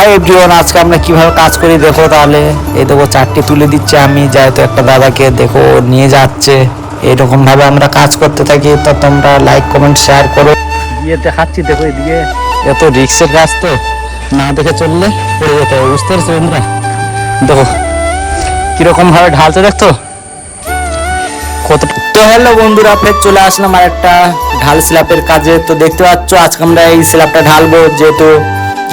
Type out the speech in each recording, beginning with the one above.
Hi everyone, আজকে আমরা কিভাবে কাজ করি দেখো। তাহলে এই দেখো চারটি তুলে দিচ্ছে আমি, যেহেতু একটা দাদাকে দেখো নিয়ে যাচ্ছে। এইরকম ভাবে আমরা কাজ করতে থাকি। তো তোমরা লাইক কমেন্ট শেয়ার করো। গিয়ে দেখাচ্ছি দেখো, এদিকে এত রিক্সের কাজ, তো না দেখে চললে পড়ে যেতে হবে, বুঝতে পারছো বন্ধুরা। দেখো কিরকম ভাবে ঢালতে, দেখতো কত। তো হ্যালো বন্ধুরা, ফের চলে আসলাম আর একটা ঢাল স্ল্যাপের কাজে। তো দেখতে পাচ্ছ আজকে আমরা এই স্ল্যাপটা ঢালবো, যেহেতু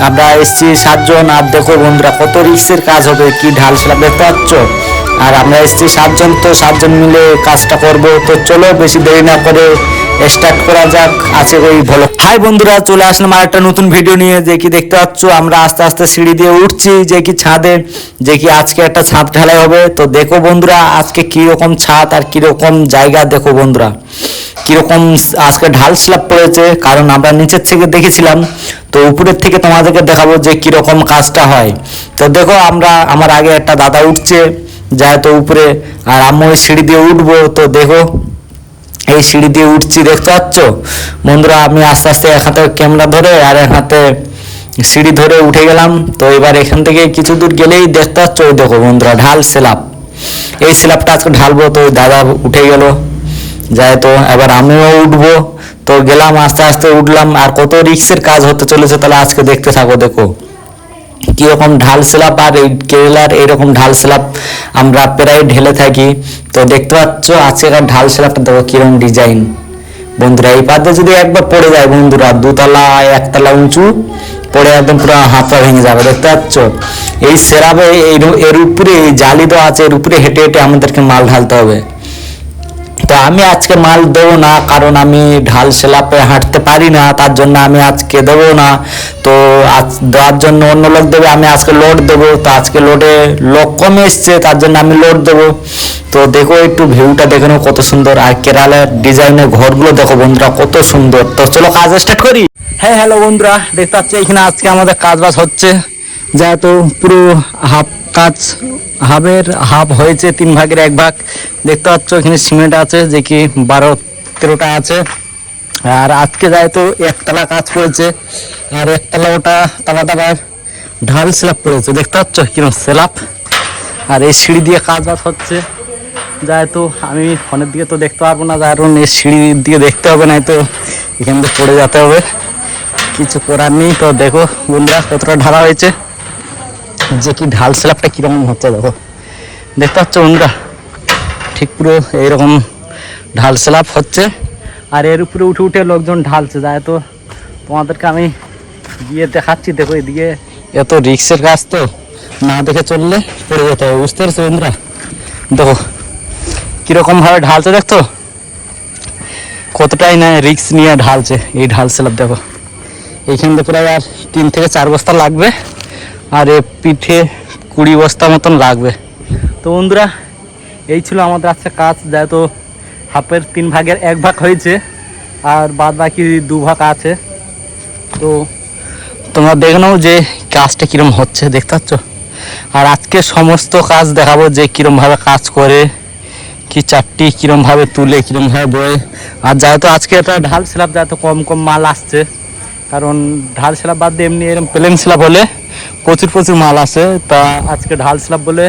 আমরা এসছি 7 জন। আর দেখো বন্ধুরা কত রিক্সের কাজ হবে, কি ঢাল স্ল্যাপ দেখতে পাচ্ছ। আর আমরা এসছি 7 জন, তো 7 জন মিলে কাজটা করব। তো চলো বেশি দেরি না করে স্টার্ট করা যাক। আছে ওই ভালো। হাই বন্ধুরা, চলে আসলাম আর একটা নতুন ভিডিও নিয়ে। যে কি দেখতে পাচ্ছ আমরা আস্তে আস্তে সিঁড়ি দিয়ে উঠছি, যে কি ছাদে, যে কি আজকে একটা ছাদ ঢালাই হবে। তো দেখো বন্ধুরা আজকে কিরকম ছাদ আর কিরকম জায়গা, দেখো বন্ধুরা কিরকম আজকে ঢাল স্ল্যাব পড়েছে। কারণ আমরা নিচের থেকে দেখেছিলাম, তো উপরের থেকে তোমাদেরকে দেখাবো যে কিরকম কাজটা হয়। তো দেখো আমার আগে একটা দাদা উঠছে যায় তো উপরে, আর আমি ওই সিঁড়ি দিয়ে উঠবো। তো দেখো এই সিঁড়ি দিয়ে উঠছি, দেখতে পাচ্ছ বন্ধুরা। আমি আস্তে আস্তে এক হাতে ক্যামেরা ধরে আর এক হাতে সিঁড়ি ধরে উঠে গেলাম। তো এবার এখান থেকে কিছু দূর গেলেই দেখতে পাচ্ছ ওই দেখো বন্ধুরা ঢাল স্ল্যাব। এই স্ল্যাবটা আজকে ঢালবো। তো দাদা উঠে গেল যায়, তো এবার আমিও উঠবো। তো গেলাম, আস্তে আস্তে উঠলাম। আর কত রিক্সের কাজ হতে চলেছে, তাহলে আজকে দেখতে থাকো। দেখো কিরকম ঢাল স্ল্যাব, আর এই কেরালার এইরকম ঢাল স্ল্যাব আমরা প্রায় ঢেলে থাকি। তো দেখতে পাচ্ছ আজকের ঢাল স্ল্যাবটা দেখো কিরকম ডিজাইন বন্ধুরা। এই পাতে যদি একবার পড়ে যায় বন্ধুরা, 2তলা 1তলা উঁচু পড়ে একদম পুরো হাত পা ভেঙে যাবে। দেখতে পাচ্ছ এই স্ল্যাবে এর উপরে জালি দেওয়া আছে, এর উপরে হেঁটে হেঁটে আমাদেরকে মাল ঢালতে হবে। তো আমি আজকে মাল দেবো না, কারণ আমি ঢাল স্ল্যাপে হাঁটতে পারি না, তার জন্য আমি আজকে দেবো না। তো আজ দেওয়ার জন্য অন্য লোক দেবে, আমি আজকে লোড দেবো। তো আজকে লোডে লোক কম এসছে, তার জন্য আমি লোড দেবো। তো দেখো একটু ভিউটা দেখে নাও কত সুন্দর, আর কেরালার ডিজাইনের ঘরগুলো দেখো বন্ধুরা কত সুন্দর। তো চলো কাজ স্টার্ট করি। হ্যাঁ হ্যালো বন্ধুরা, দেখতে পাচ্ছি এখানে আজকে আমাদের কাজ বাজ হচ্ছে, যেহেতু পুরো হাফ হয়েছে, 3 ভাগের 1 ভাগ। দেখতে পাচ্ছ এখানে সিমেন্ট আছে, যে কি 12-13টা আছে। আর আজকে যেহেতু 1তলা কাজ করেছে, আর 1তলা ওটা তালাটা ঢাল স্ল্যাব পড়েছে। দেখতে পাচ্ছ কিরকম স্ল্যাব। আর এই সিঁড়ি দিয়ে কাজ বাজ হচ্ছে, যেহেতু আমি ফোনের দিকে তো দেখতে পারবো না, কারণ এই সিঁড়ির দিকে দেখতে হবে, না তো এখান থেকে পড়ে যেতে হবে, কিছু করার নেই। তো দেখো বন্ধুরা কতটা ঢালা হয়েছে, যে কি ঢাল স্ল্যাবটা কিরকম হচ্ছে দেখো। দেখতে পাচ্ছ বন্ধুরা ঠিক পুরো এইরকম ঢাল স্ল্যাব হচ্ছে। আর এর উপরে উঠে উঠে লোকজন ঢালছে, যায় তো তোমাদেরকে আমি গিয়ে দেখাচ্ছি। দেখো এদিকে এত রিক্সের কাজ, তো না দেখে চললে পড়ে যেতে হবে, বুঝতে পারছো বন্ধুরা। দেখো কিরকম ভাবে ঢালছে, দেখতো কতটাই না রিক্স নিয়ে ঢালছে এই ঢাল স্ল্যাব। দেখো এইখান থেকে প্রায় আর 3 থেকে 4 বস্তা লাগবে, আর এ পিঠে 20 বস্তা মতন লাগবে। তো বন্ধুরা এই ছিল আমাদের আজকে কাজ, যেহেতু হাফের 3 ভাগের 1 ভাগ হয়েছে, আর বাদ বাকি 2 ভাগ আছে। তো তোমরা দেখে নাও যে কাজটা কীরকম হচ্ছে, দেখতে পাচ্ছ। আর আজকে সমস্ত কাজ দেখাবো, যে কীরমভাবে কাজ করে, কি চারটি কীরমভাবে তুলে, কীরমভাবে বয়ে। আর যেহেতু আজকে এটা ঢাল স্ল্যাব, যেহেতু কম কম মাল আসছে, কারণ ঢাল স্ল্যাব বাদ দিয়ে এমনি এরকম প্লেন স্ল্যাব হলে প্রচুর মাল আসে। তা আজকে ঢাল স্ল্যাব বলে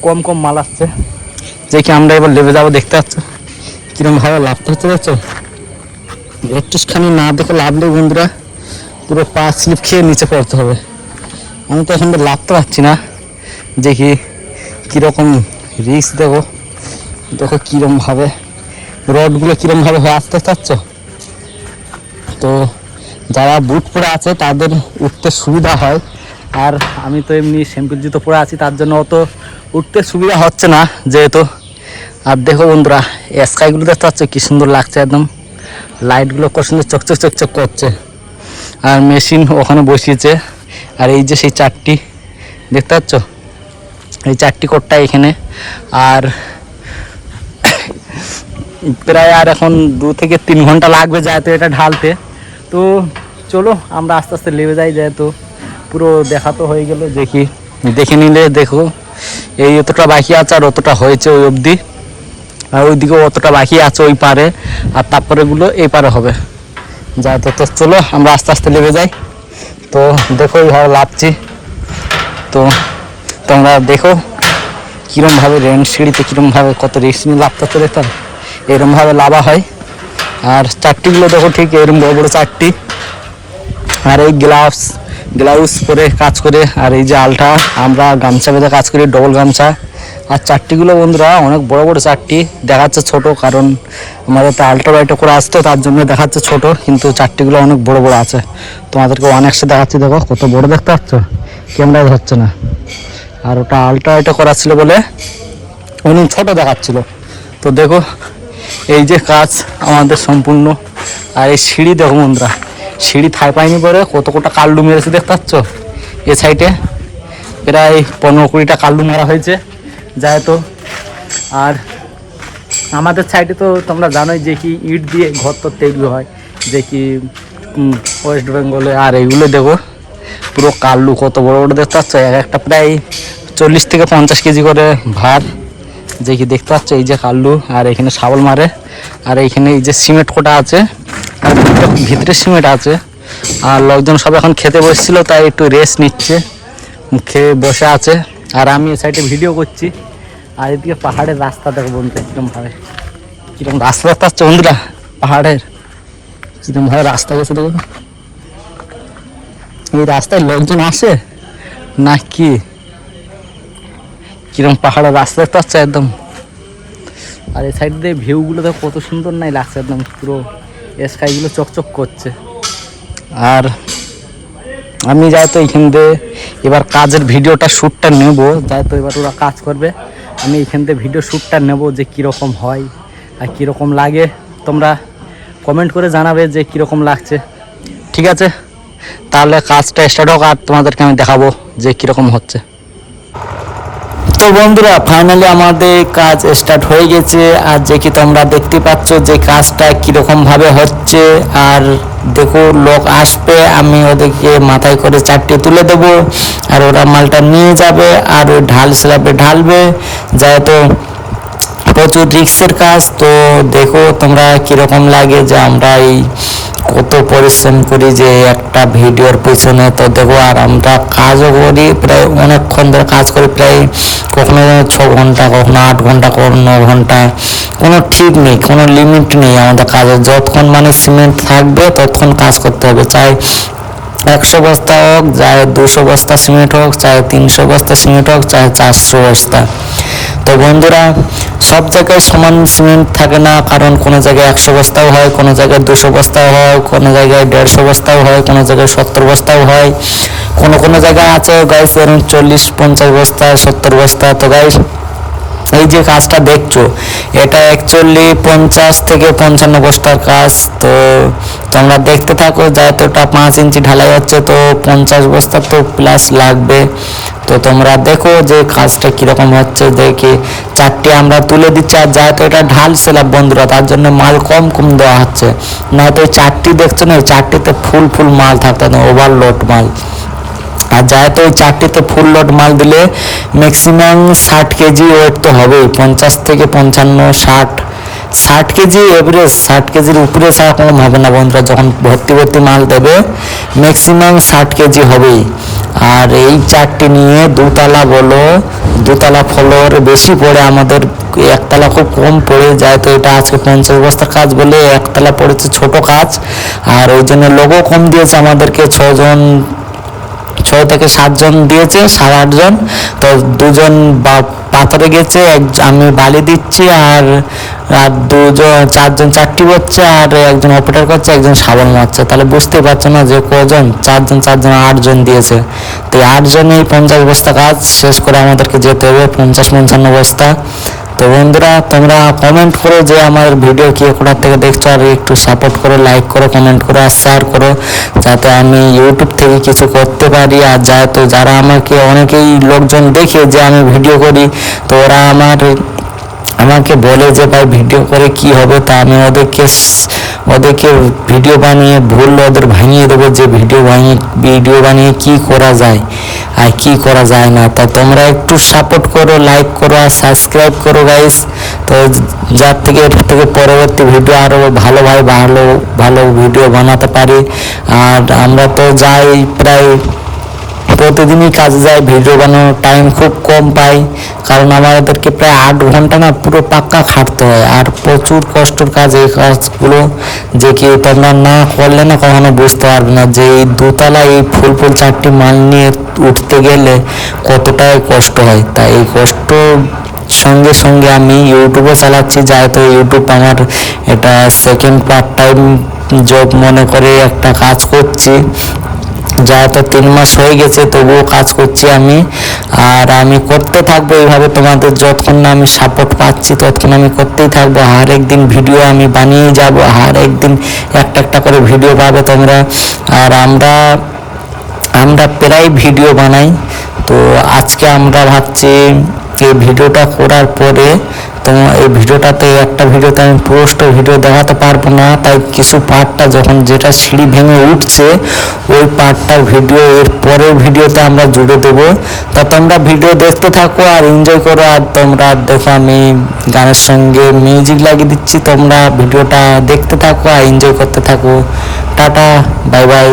কম মাল আসছে, যে কি আমরা এবার লেবে যাবো। দেখতে পাচ্ছ কিরমভাবে লাভতে হচ্ছে, দেখছো একটুখানি না দেখে লাভলে বন্ধুরা পুরো পা স্লিপ খেয়ে নিচে পড়তে হবে। আমি তো এখন লাভতে পারছি না, যে কি কীরকম রিস্ক। দেখো কীরমভাবে রডগুলো কীরমভাবে হয়ে আসতে চাচ্ছ। তো যারা বুট পরে আছে তাদের উঠতে সুবিধা হয়, আর আমি তো এমনি স্যাম্পল জুতো পরে আছি, তার জন্য অত উঠতে সুবিধা হচ্ছে না যেহেতু। আর দেখো বন্ধুরা স্কাইগুলো দেখতে পাচ্ছ কি সুন্দর লাগছে, একদম লাইটগুলো কত সুন্দর চকচক করছে। আর মেশিন ওখানে বসিয়েছে, আর এই যে সেই 4টি দেখতে পাচ্ছ, এই 4টি কোটটা এখানে। আর প্রায় আর এখন 2 থেকে 3 ঘন্টা লাগবে যেহেতু এটা ঢালতে। তো চলো আমরা আস্তে আস্তে লেবে যাই, যেহেতু পুরো দেখা তো হয়ে গেল। দেখে নিলে দেখো এই অতটা বাকি আছে, আর অতটা হয়েছে ওই অবধি, আর ওইদিকে অতটা বাকি আছে ওই পারে, আর তারপরে গুলো এই পারে হবে যেহেতু। তো চলো আমরা আস্তে আস্তে লেবে যাই। তো দেখো এইভাবে লাভছি। তো তোমরা দেখো কীরমভাবে রেন সিঁড়িতে কীরমভাবে কত রিস্ক নিয়ে লাভ করতে দেখতাম, এরমভাবে লাভা হয়। আর চারটিগুলো দেখো ঠিক এরকম বড় বড় চারটি, আর এই গ্লাউজ পরে কাজ করে, আর এই যে আলটা আমরা গামছা বেঁধে কাজ করি, ডবল গামছা। আর চারটিগুলো বন্ধুরা অনেক বড় বড় চারটি, দেখাচ্ছে ছোট, কারণ আমাদের তো আলটা বাইটা করে আসতো তার জন্য দেখাচ্ছে ছোট, কিন্তু চারটিগুলো অনেক বড় বড় আছে। তোমাদেরকে অনেকটা দেখাচ্ছি, দেখো কত বড় দেখতে পাচ্ছ, ক্যামেরা ধরছে না। আর ওটা আলটা বাইটা করা ছিল বলে অনেক ছোট দেখাচ্ছিল। তো দেখো এই যে কাজ আমাদের সম্পূর্ণ। আর এই সিঁড়ি দেখো বন্ধুরা, সিঁড়ি থাই পায়নি পরে কত কটা কাল্লু মেরেছে দেখতে পাচ্ছ। এ সাইডে প্রায় 15-20টা কাল্লু মারা হয়েছে যায় তো। আর আমাদের সাইডে তো তোমরা জানোই যে কি ইট দিয়ে ঘর তো তৈরি হয়, যে কি ওয়েস্ট বেঙ্গলে। আর এইগুলো দেখো পুরো কাল্লু কত বড় বড় দেখতে পাচ্ছ, এক একটা প্রায় 40 থেকে 50 কেজি করে ভার, যে কি দেখতে পাচ্ছ। এই যে কাল্লু, আর এখানে শাবল মারে, আর এইখানে এই যে সিমেন্ট কোটা আছে, আর ভিতরে সিমেন্ট আছে। আর লোকজন সব এখন খেতে বসছিল, তাই একটু রেস্ট নিচ্ছে, খেয়ে বসে আছে। আর আমি এই সাইডে ভিডিও করছি। আর এদিকে পাহাড়ের রাস্তা দেখো বন্ধুরা কীরকমভাবে, কীরকম রাস্তা দেখতে পাচ্ছ বন্ধুরা, পাহাড়ের কীরকমভাবে রাস্তা গেছে দেখো। এই রাস্তায় লোকজন আসে না কি, কিরকম পাহাড়ের রাস্তা দেখতে পাচ্ছ একদম। আর এই সাইড দিয়ে ভিউগুলো তো কত সুন্দর নাই লাগছে, একদম পুরো স্কাইগুলো চকচক করছে। আর আমি যাই তো এইখান দিয়ে এবার কাজের ভিডিওটা শ্যুটটা নেব, যাই তো এবার ওরা কাজ করবে, আমি এইখান থেকে ভিডিও শ্যুটটা নেব, যে কীরকম হয় আর কীরকম লাগে। তোমরা কমেন্ট করে জানাবে যে কীরকম লাগছে। ঠিক আছে, তাহলে কাজটা স্টার্ট হোক, আর তোমাদেরকে আমি দেখাবো যে কীরকম হচ্ছে। তো বন্ধুরা ফাইনালি আমাদের কাজ স্টার্ট হয়ে গেছে। আর যে কি তোমরা দেখতে পাচ্ছ যে কাজটা কীরকমভাবে হচ্ছে। আর দেখো লোক আসবে, আমি ওদেরকে মাথায় করে চারটি তুলে দেবো, আর ওরা মালটা নিয়ে যাবে, আর ওই ঢাল স্ল্যাবে ঢালবে, যেহেতু প্রচুর রিস্কের কাজ। তো দেখো তোমরা কীরকম লাগে যে আমরা এই কত পরিশ্রম করি যে একটা ভিডিওর পিছনে। তো দেখো আর আমরা কাজও করি প্রায় অনেকক্ষণ ধরে কাজ করি, প্রায় কখনো 6 ঘন্টা, কখনো 8 ঘন্টা, কখনো 9 ঘন্টা, কোনো ঠিক নেই, কোনো লিমিট নেই আমাদের কাজের। যতক্ষণ মানে সিমেন্ট থাকবে ততক্ষণ কাজ করতে হবে, চাই 100 বস্তা হোক, চাই 200 বস্তা সিমেন্ট হোক, চাই 300 বস্তা সিমেন্ট হোক, চাই 400 বস্তা। তো বন্ধুরা সব জায়গায় সমান সিমেন্ট থাকে না, কারণ কোনো জায়গায় 100 বস্তাও হয়, কোনো জায়গায় 200 বস্তাও হয়, কোনো জায়গায় 150 বস্তাও হয়, কোনো জায়গায় 70 বস্তাও হয়, কোনো জায়গায় আছে গাইস 40-50 বস্তা, 70 বস্তা। তো গাইস এই যে কাজটা দেখছো এটা অ্যাকচুয়ালি 50 থেকে 55 বস্তার কাজ। তো তোমরা দেখতে থাকো, যেহেতু এটা 5 ইঞ্চি ঢালাই হচ্ছে, তো 50 বস্তা তো প্লাস লাগবে। তো তোমরা দেখো যে কাজটা কীরকম হচ্ছে। দেখি চারটি আমরা তুলে দিচ্ছি, আর যেহেতু এটা ঢাল স্ল্যাব বন্ধুরা, তার জন্য মাল কম কম দেওয়া হচ্ছে, নয়তো এই চারটি দেখছো না, চারটিতে ফুল মাল থাকতে, ওভারলোড মাল। আর যেহেতু ওই চারটিতে ফুল লোড মাল দিলে ম্যাক্সিমাম 60 কেজি ওয়েট তো হবেই, 50 থেকে 55, 60 কেজি এভারেজ, 60 কেজির উপরে ছাড়া কম হবে না বন্ধুরা। যখন ভর্তি মাল দেবে ম্যাক্সিমাম 60 কেজি হবেই। আর এই চারটি নিয়ে দুতলা বলো, দুতলা ফ্লোর বেশি পড়ে আমাদের, একতলা খুব কম পড়ে যায়। তো এটা আজকে 50 বস্তার কাজ বলে একতলা পড়েছে ছোট কাজ, আর ওই জন্য লোকও কম দিয়েছে আমাদেরকে, 6 থেকে 7 জন দিয়েছে, 7-8 জন। তো 2 জন পাথরে গেছে, আমি বালি দিচ্ছি, আর 4 জন চারটি করছে, আর একজন অপারেটর করছে, একজন শাবল মারছে। তাহলে বুঝতে পারছো না যে কজন, 4 জন 8 জন দিয়েছে। তো 8 জনেই 50 বস্তা কাজ শেষ করে আমাদেরকে যেতে হবে 50-55 বস্তা। তো বন্ধুরা তোমরা কমেন্ট করো যে আমার ভিডিও কে কোথার থেকে দেখছো, আর একটু সাপোর্ট করো, লাইক করো, কমেন্ট করো, আর শেয়ার করো, যাতে আমি ইউটিউব থেকে কিছু করতে পারি। আর যেহেতু যারা আমাকে অনেকেই লোকজন দেখে যে আমি ভিডিও করি, তো ওরা আমাকে বলে যে ভাই ভিডিও করে কি হবে। তা আমি ওদেরকে ভিডিও বানিয়ে ভুল ওদের ভাঙিয়ে দেবো, যে ভিডিও বানিয়ে কি করা যায় আর কি করা যায় না। তা তোমরা একটু সাপোর্ট করো, লাইক করো, আর সাবস্ক্রাইব করো গাইস। তো যার থেকে এর থেকে পরবর্তী ভিডিও আরও ভালো ভিডিও বানাতে পারি। আর আমরা তো যাই প্রায় প্রতিদিন প্রতিদিনই কাজে যাই, ভিডিও বানানোর টাইম খুব কম পাই, কারণ আমাদেরকে প্রায় 8 ঘন্টা না পুরো পাক্কা খাটতে হয়। আর প্রচুর কষ্টের কাজ এই কাজগুলো, যে কি তোমরা না করলে না কখনো বুঝতে পারবে না যে এই দোতলা এই ফুল 4টি মাল নিয়ে উঠতে গেলে কতটাই কষ্ট হয়। তাই এই কষ্ট সঙ্গে সঙ্গে আমি ইউটিউবও চালাচ্ছি, যেহেতু ইউটিউব আমার এটা সেকেন্ড পার্ট টাইম জব মনে করে একটা কাজ করছি। যেহেতু 3 মাস হয়ে গেছে তবুও কাজ করছি আমি, আর আমি করতে থাকবো এইভাবে। তোমাদের যতক্ষণ না আমি সাপোর্ট পাচ্ছি ততক্ষণ আমি করতেই থাকবো। আর একদিন ভিডিও আমি বানিয়ে যাব, আর একদিন একটা একটা করে ভিডিও পাবে তোমরা। আর আমরা প্রায় ভিডিও বানাই। তো আজকে আমরা ভাবছি এই ভিডিওটা করার পরে তোমার এই ভিডিওটাতে একটা ভিডিওতে আমি পুরোষ্ট ভিডিও দেখাতে পারবো না, তাই কিছু পার্টটা যখন যেটা সিঁড়ি ভেঙে উঠছে ওই পার্টটার ভিডিও এর পরের ভিডিওতে আমরা জুড়ে দেবো। তা তোমরা ভিডিও দেখতে থাকো আর এনজয় করো। আর তোমরা দেখো আমি গানের সঙ্গে মিউজিক লাগিয়ে দিচ্ছি, তোমরা ভিডিওটা দেখতে থাকো আর এনজয় করতে থাকো। Tata, bye bye.